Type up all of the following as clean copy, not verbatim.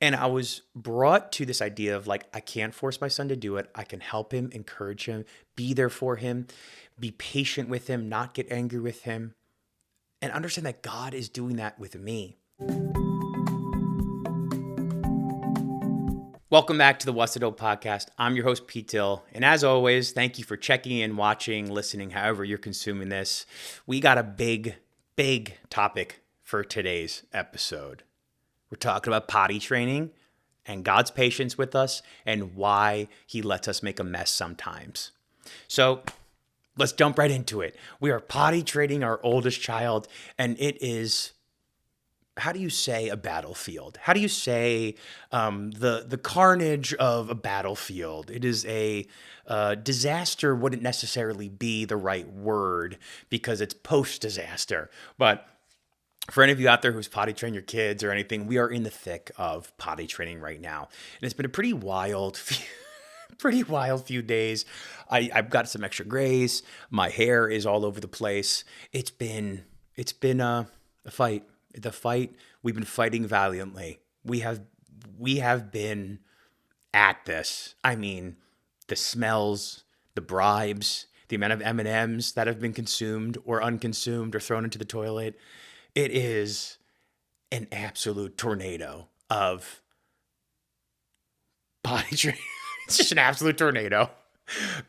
And I was brought to this idea of like, I can't force my son to do it. I can help him, encourage him, be there for him, be patient with him, not get angry with him, and understand that God is doing that with me. Welcome back to the What's the Dill podcast. I'm your host, Pete Dill. And as always, thank you for checking in, watching, listening, however you're consuming this. We got a big topic for today's episode. We're talking about potty training and God's patience with us and why he lets us make a mess sometimes. So let's jump right into it. We are potty training our oldest child, and it is, how do you say a battlefield? How do you say the carnage of a battlefield? It is a disaster wouldn't necessarily be the right word because it's post-disaster. But for any of you out there who's potty trained your kids or anything, we are in the thick of potty training right now. And it's been a pretty wild few days. I've got some extra grays. My hair is all over the place. It's been a fight. The fight, we've been fighting valiantly. We have been at this. I mean, the smells, the bribes, the amount of M&Ms that have been consumed or unconsumed or thrown into the toilet. It is an absolute tornado of potty training. It's just an absolute tornado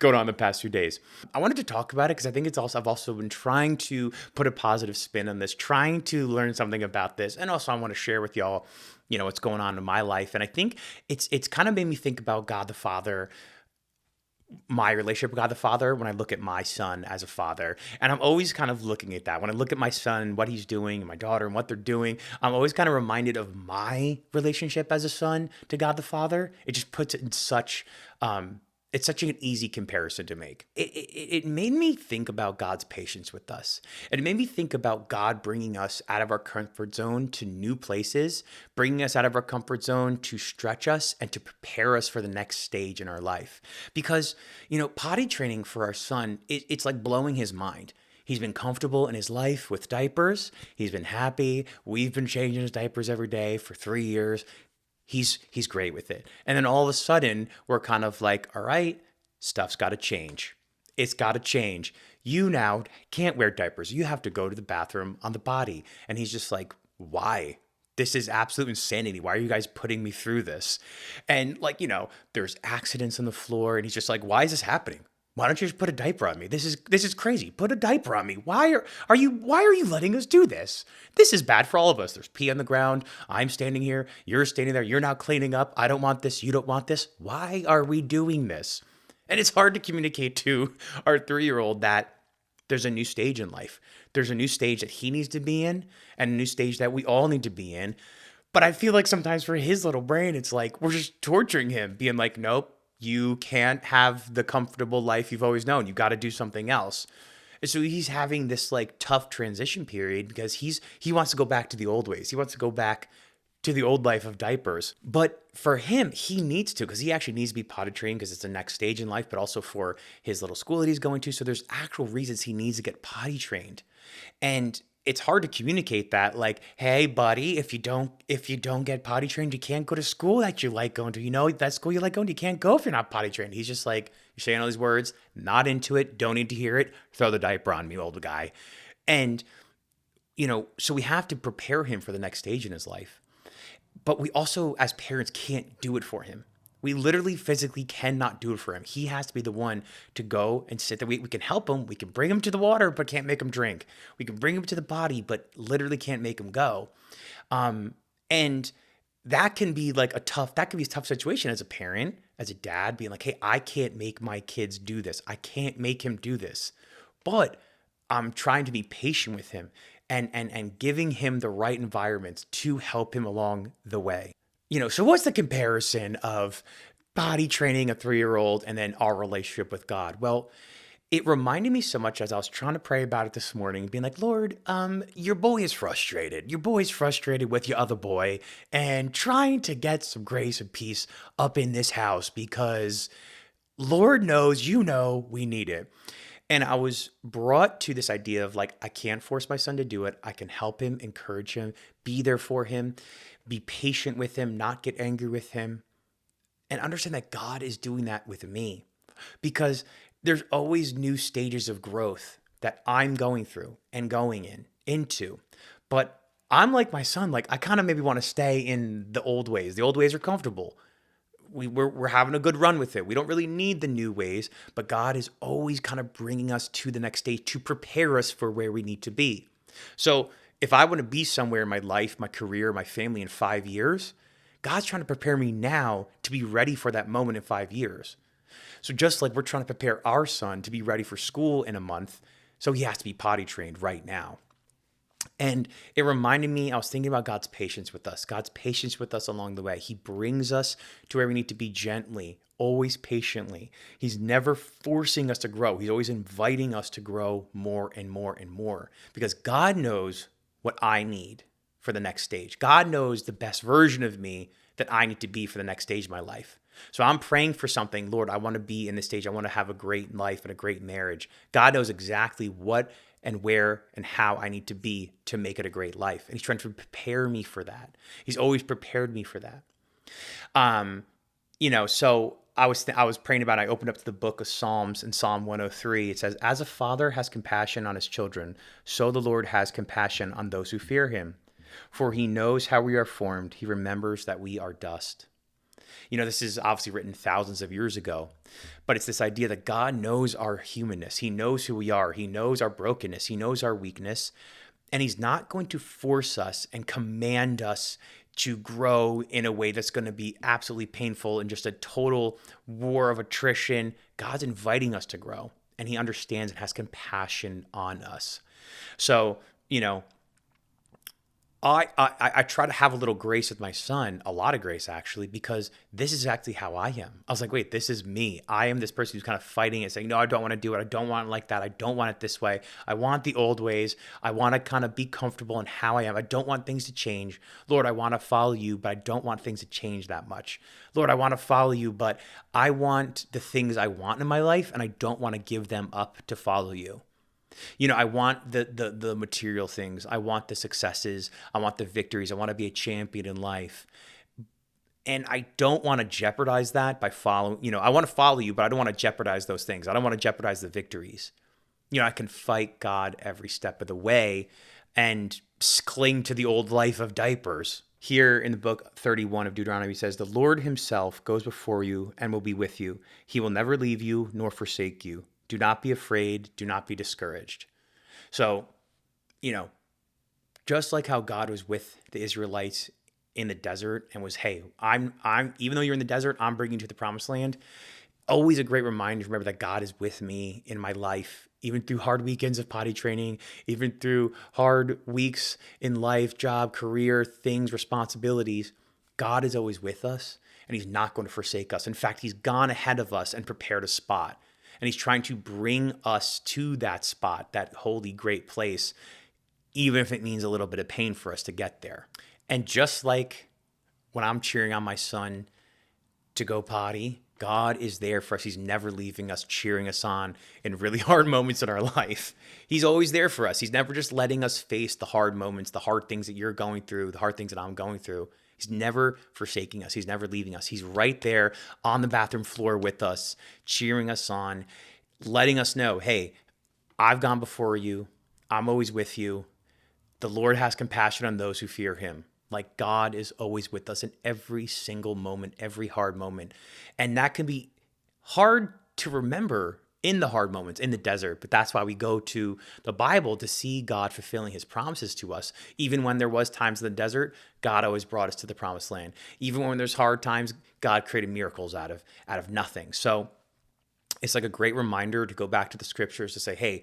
going on the past few days. I wanted to talk about it because I think I've also been trying to put a positive spin on this, trying to learn something about this. And also I want to share with y'all, what's going on in my life. And I think it's kind of made me think about God the Father, my relationship with God the Father when I look at my son as a father. And I'm always kind of looking at that. When I look at my son, what he's doing, and my daughter, and what they're doing, I'm always kind of reminded of my relationship as a son to God the Father. It just puts it in it's such an easy comparison to make. It made me think about God's patience with us. It made me think about God bringing us out of our comfort zone to new places, bringing us out of our comfort zone to stretch us and to prepare us for the next stage in our life. Because, potty training for our son, it's like blowing his mind. He's been comfortable in his life with diapers. He's been happy. We've been changing his diapers every day for 3 years. He's great with it. And then all of a sudden, we're kind of like, all right, stuff's got to change. It's got to change. You now can't wear diapers. You have to go to the bathroom on the potty. And he's just like, why? This is absolute insanity. Why are you guys putting me through this? And there's accidents on the floor. And he's just like, why is this happening? Why don't you just put a diaper on me? This is crazy. Put a diaper on me. Why are you letting us do this? This is bad for all of us. There's pee on the ground. I'm standing here. You're standing there. You're not cleaning up. I don't want this. You don't want this. Why are we doing this? And it's hard to communicate to our 3-year-old that there's a new stage in life. There's a new stage that he needs to be in and a new stage that we all need to be in. But I feel like sometimes for his little brain, it's like we're just torturing him, being like, nope. You can't have the comfortable life you've always known. You got to do something else. And so he's having this tough transition period because he wants to go back to the old ways. He wants to go back to the old life of diapers. But for him, he needs to, because he actually needs to be potty trained because it's the next stage in life, but also for his little school that he's going to. So there's actual reasons he needs to get potty trained. And it's hard to communicate that, like, hey, buddy, if you don't get potty trained, you can't go to school that you like going to. That school you like going to, you can't go if you're not potty trained. He's just like, you're saying all these words, not into it, don't need to hear it, throw the diaper on me, old guy. And, so we have to prepare him for the next stage in his life. But we also, as parents, can't do it for him. We literally physically cannot do it for him. He has to be the one to go and sit there. We can help him. We can bring him to the water, but can't make him drink. We can bring him to the potty, but literally can't make him go. And that can be a tough situation as a parent, as a dad, being like, hey, I can't make my kids do this. I can't make him do this. But I'm trying to be patient with him and giving him the right environments to help him along the way. So what's the comparison of potty training a 3-year-old and then our relationship with God? Well, it reminded me so much as I was trying to pray about it this morning, being like, Lord, your boy is frustrated. Your boy's frustrated with your other boy and trying to get some grace and peace up in this house because Lord knows, we need it. And I was brought to this idea of I can't force my son to do it. I can help him, encourage him, be there for him, be patient with him, not get angry with him, and understand that God is doing that with me, because there's always new stages of growth that I'm going through and into. But I'm like my son, like I kind of maybe want to stay in the old ways. The old ways are comfortable. We're having a good run with it. We don't really need the new ways, but God is always kind of bringing us to the next stage to prepare us for where we need to be. So if I want to be somewhere in my life, my career, my family in 5 years, God's trying to prepare me now to be ready for that moment in 5 years. So just like we're trying to prepare our son to be ready for school in a month, so he has to be potty trained right now. And it reminded me, I was thinking about God's patience with us along the way. He brings us to where we need to be gently, always patiently. He's never forcing us to grow. He's always inviting us to grow more and more and more, because God knows what I need for the next stage. God knows the best version of me that I need to be for the next stage of my life. So I'm praying for something. Lord, I want to be in this stage. I want to have a great life and a great marriage. God knows exactly what and where and how I need to be to make it a great life. And he's trying to prepare me for that. He's always prepared me for that. So I was praying about it. I opened up to the book of Psalms, in Psalm 103. It says, as a father has compassion on his children, so the Lord has compassion on those who fear him. For he knows how we are formed. He remembers that we are dust. This is obviously written thousands of years ago, but it's this idea that God knows our humanness. He knows who we are. He knows our brokenness. He knows our weakness, and he's not going to force us and command us to grow in a way that's going to be absolutely painful and just a total war of attrition. God's inviting us to grow, and he understands and has compassion on us. So, I try to have a little grace with my son, a lot of grace actually, because this is exactly how I am. I was like, wait, this is me. I am this person who's kind of fighting it, saying, no, I don't want to do it. I don't want it like that. I don't want it this way. I want the old ways. I want to kind of be comfortable in how I am. I don't want things to change. Lord, I want to follow you, but I don't want things to change that much. Lord, I want to follow you, but I want the things I want in my life, and I don't want to give them up to follow you. I want the material things. I want the successes. I want the victories. I want to be a champion in life. And I don't want to jeopardize that by following, I want to follow you, but I don't want to jeopardize those things. I don't want to jeopardize the victories. I can fight God every step of the way and cling to the old life of diapers. Here in the book 31 of Deuteronomy says, the Lord himself goes before you and will be with you. He will never leave you nor forsake you. Do not be afraid. Do not be discouraged. So, just like how God was with the Israelites in the desert and was, hey, I'm even though you're in the desert, I'm bringing you to the promised land. Always a great reminder to remember that God is with me in my life, even through hard weekends of potty training, even through hard weeks in life, job, career, things, responsibilities. God is always with us, and he's not going to forsake us. In fact, he's gone ahead of us and prepared a spot. And he's trying to bring us to that spot, that holy, great place, even if it means a little bit of pain for us to get there. And just like when I'm cheering on my son to go potty, God is there for us. He's never leaving us, cheering us on in really hard moments in our life. He's always there for us. He's never just letting us face the hard moments, the hard things that you're going through, the hard things that I'm going through. He's never forsaking us. He's never leaving us. He's right there on the bathroom floor with us, cheering us on, letting us know, hey, I've gone before you. I'm always with you. The Lord has compassion on those who fear him. Like God is always with us in every single moment, every hard moment. And that can be hard to remember in the hard moments, in the desert. But that's why we go to the Bible to see God fulfilling his promises to us. Even when there was times in the desert, God always brought us to the promised land. Even when there's hard times, God created miracles out of nothing. So it's like a great reminder to go back to the scriptures to say, hey,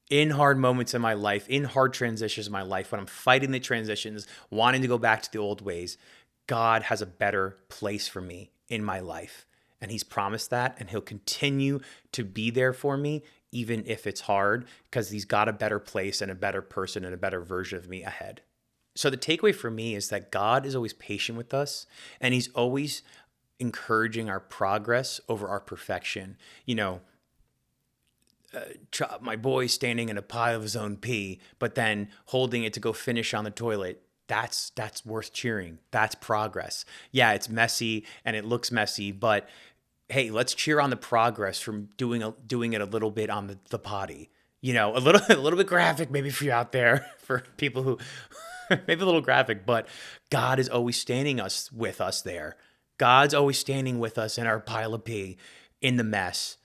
in hard moments in my life, in hard transitions in my life, when I'm fighting the transitions, wanting to go back to the old ways, God has a better place for me in my life. And he's promised that, and he'll continue to be there for me, even if it's hard, because he's got a better place and a better person and a better version of me ahead. So the takeaway for me is that God is always patient with us, and he's always encouraging our progress over our perfection. My boy standing in a pile of his own pee, but then holding it to go finish on the toilet that's worth cheering. That's progress. Yeah, it's messy and it looks messy, but hey, let's cheer on the progress from doing it a little bit on the potty. A little a little bit graphic maybe for you out there for people who maybe a little graphic, but God is always standing with us there. God's always standing with us in our pile of pee, in the mess,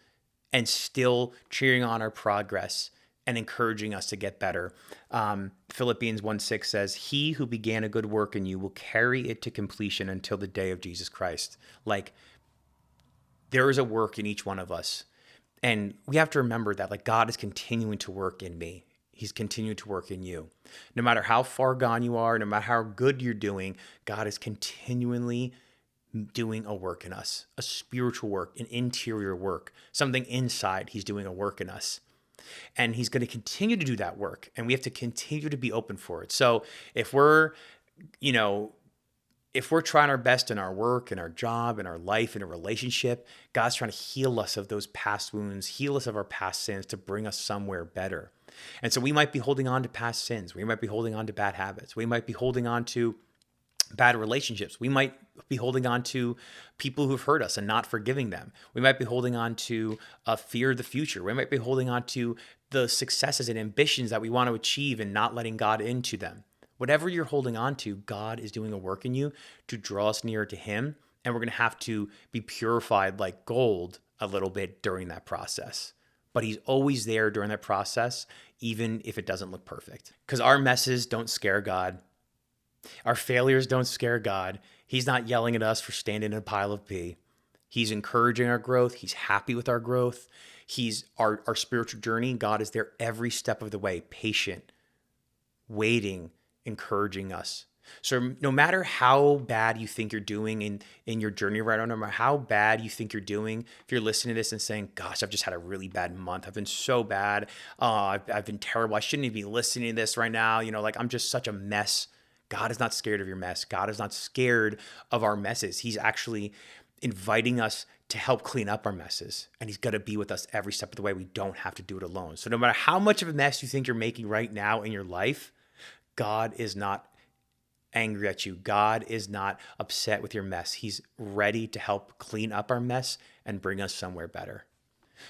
and still cheering on our progress and encouraging us to get better. Philippians 1:6 says, "He who began a good work in you will carry it to completion until the day of Jesus Christ." Like, there is a work in each one of us. And we have to remember that, like, God is continuing to work in me. He's continuing to work in you. No matter how far gone you are, no matter how good you're doing, God is continually doing a work in us, a spiritual work, an interior work, something inside. He's doing a work in us. And he's going to continue to do that work. And we have to continue to be open for it. So if we're, if we're trying our best in our work, in our job, in our life, in a relationship, God's trying to heal us of those past wounds, heal us of our past sins to bring us somewhere better. And so we might be holding on to past sins. We might be holding on to bad habits. We might be holding on to bad relationships. We might be holding on to people who've hurt us and not forgiving them. We might be holding on to a fear of the future. We might be holding on to the successes and ambitions that we want to achieve and not letting God into them. Whatever you're holding on to, God is doing a work in you to draw us nearer to him. And we're going to have to be purified like gold a little bit during that process. But he's always there during that process, even if it doesn't look perfect. Because our messes don't scare God. Our failures don't scare God. He's not yelling at us for standing in a pile of pee. He's encouraging our growth. He's happy with our growth. He's our spiritual journey. God is there every step of the way, patient, waiting, encouraging us. So no matter how bad you think you're doing in your journey right now, no matter how bad you think you're doing, if you're listening to this and saying, gosh, I've just had a really bad month. I've been so bad. I've been terrible. I shouldn't even be listening to this right now. Like, I'm just such a mess. God is not scared of your mess. God is not scared of our messes. He's actually inviting us to help clean up our messes. And he's going to be with us every step of the way. We don't have to do it alone. So no matter how much of a mess you think you're making right now in your life, God is not angry at you. God is not upset with your mess. He's ready to help clean up our mess and bring us somewhere better.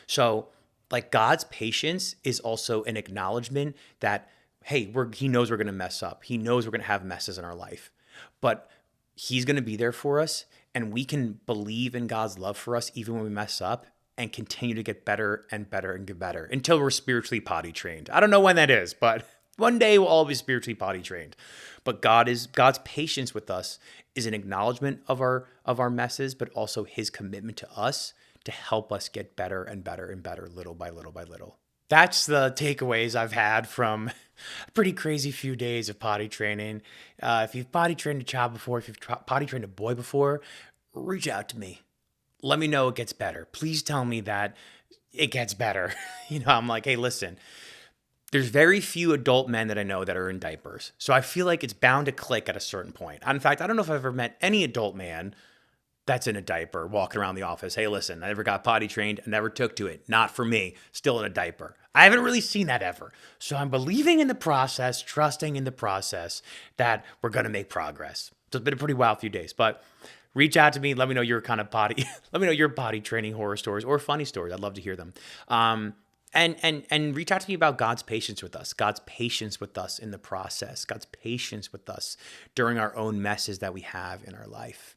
So, like, God's patience is also an acknowledgement that, hey, he knows we're going to mess up. He knows we're going to have messes in our life, but he's going to be there for us, and we can believe in God's love for us even when we mess up and continue to get better and better and get better until we're spiritually potty trained. I don't know when that is, but one day we'll all be spiritually potty trained. But God's patience with us is an acknowledgement of our messes, but also his commitment to us to help us get better and better and better, little by little by little. That's the takeaways I've had from a pretty crazy few days of potty training. If you've potty trained a child before, if you've potty trained a boy before, reach out to me. Let me know it gets better. Please tell me that it gets better. I'm like, hey, listen, there's very few adult men that I know that are in diapers. So I feel like it's bound to click at a certain point. In fact, I don't know if I've ever met any adult man that's in a diaper walking around the office. Hey, listen, I never got potty trained. I never took to it. Not for me. Still in a diaper. I haven't really seen that ever. So I'm believing in the process, trusting in the process that we're going to make progress. So it's been a pretty wild few days, but reach out to me. Let me know your kind of potty. Let me know your potty training horror stories or funny stories. I'd love to hear them. And reach out to me about God's patience with us, God's patience with us in the process, God's patience with us during our own messes that we have in our life.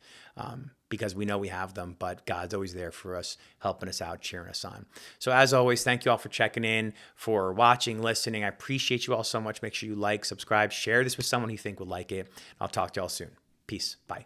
Because we know we have them, but God's always there for us, helping us out, cheering us on. So as always, thank you all for checking in, for watching, listening. I appreciate you all so much. Make sure you like, subscribe, share this with someone you think would like it. I'll talk to y'all soon. Peace. Bye.